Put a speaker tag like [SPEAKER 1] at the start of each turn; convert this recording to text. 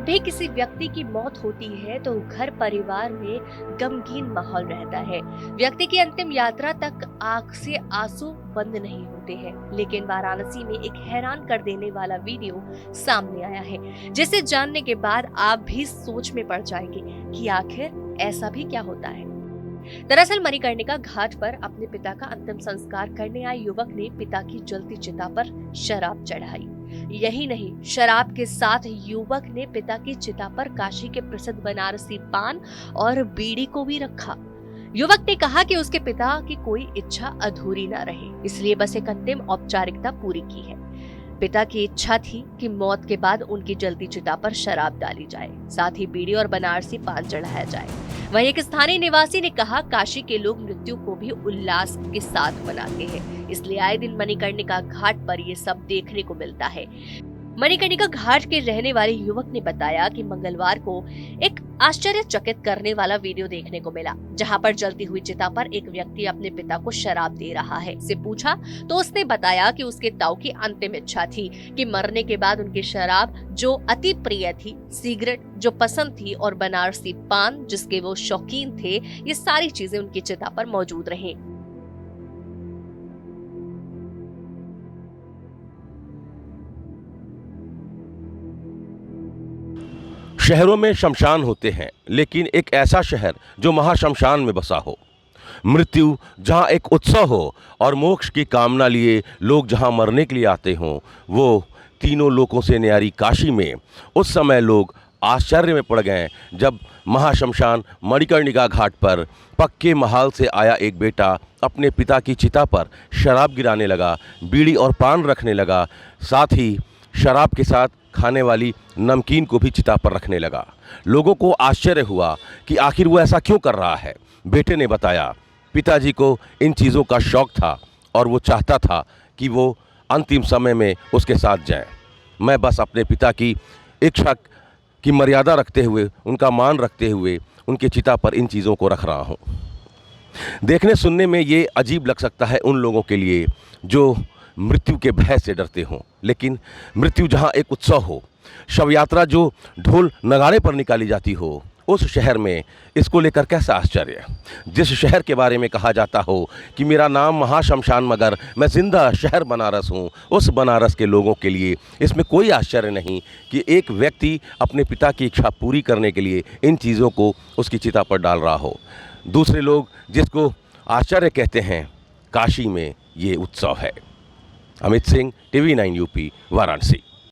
[SPEAKER 1] भी किसी व्यक्ति की मौत होती है तो घर परिवार में गमगीन माहौल रहता है। व्यक्ति की अंतिम यात्रा तक आंख से आंसू बंद नहीं होते हैं। लेकिन वाराणसी में एक हैरान कर देने वाला वीडियो सामने आया है, जिसे जानने के बाद आप भी सोच में पड़ जाएंगे कि आखिर ऐसा भी क्या होता है। दरअसल मणिकर्णिका घाट पर अपने पिता का अंतिम संस्कार करने आए युवक ने पिता की जलती चिता पर शराब चढ़ाई। यही नहीं, शराब के साथ युवक ने पिता की चिता पर काशी के प्रसिद्ध बनारसी पान और बीड़ी को भी रखा। युवक ने कहा कि उसके पिता की कोई इच्छा अधूरी ना रहे, इसलिए बस एक अंतिम औपचारिकता पूरी की है। पिता की इच्छा थी कि मौत के बाद उनकी जलती चिता पर शराब डाली जाए, साथ ही बीड़ी और बनारसी पान चढ़ाया जाए। वहीं एक स्थानीय निवासी ने कहा, काशी के लोग मृत्यु को भी उल्लास के साथ मनाते हैं, इसलिए आए दिन मणिकर्णिका घाट पर ये सब देखने को मिलता है। मणिकर्णिका घाट के रहने वाले युवक ने बताया कि मंगलवार को एक आश्चर्यचकित करने वाला वीडियो देखने को मिला, जहां पर जलती हुई चिता पर एक व्यक्ति अपने पिता को शराब दे रहा है। से पूछा तो उसने बताया कि उसके ताऊ की अंतिम इच्छा थी कि मरने के बाद उनकी शराब जो अति प्रिय थी, सिगरेट जो पसंद थी और बनारसी पान जिसके वो शौकीन थे, ये सारी चीजें उनकी चिता पर मौजूद रहें।
[SPEAKER 2] शहरों में शमशान होते हैं, लेकिन एक ऐसा शहर जो महाशमशान में बसा हो। मृत्यु जहां एक उत्सव हो और मोक्ष की कामना लिए लोग जहां मरने के लिए आते हों, वो तीनों लोकों से न्यारी काशी में उस समय लोग आश्चर्य में पड़ गए जब महाशमशान मणिकर्णिका घाट पर पक्के महाल से आया एक बेटा अपने पिता की चिता पर शराब गिराने लगा, बीड़ी और पान रखने लगा, साथ ही शराब के साथ खाने वाली नमकीन को भी चिता पर रखने लगा। लोगों को आश्चर्य हुआ कि आखिर वो ऐसा क्यों कर रहा है। बेटे ने बताया, पिताजी को इन चीज़ों का शौक था और वो चाहता था कि वो अंतिम समय में उसके साथ जाएं। मैं बस अपने पिता की इच्छा की मर्यादा रखते हुए, उनका मान रखते हुए उनके चिता पर इन चीज़ों को रख रहा हूँ। देखने सुनने में ये अजीब लग सकता है उन लोगों के लिए जो मृत्यु के भय से डरते हों, लेकिन मृत्यु जहाँ एक उत्सव हो, शव यात्रा जो ढोल नगाड़े पर निकाली जाती हो, उस शहर में इसको लेकर कैसा आश्चर्य। जिस शहर के बारे में कहा जाता हो कि मेरा नाम महाशमशान मगर मैं जिंदा शहर बनारस हूँ, उस बनारस के लोगों के लिए इसमें कोई आश्चर्य नहीं कि एक व्यक्ति अपने पिता की इच्छा पूरी करने के लिए इन चीज़ों को उसकी चिता पर डाल रहा हो। दूसरे लोग जिसको आश्चर्य कहते हैं, काशी में ये उत्सव है। Amit Singh, TV9 UP, Varanasi.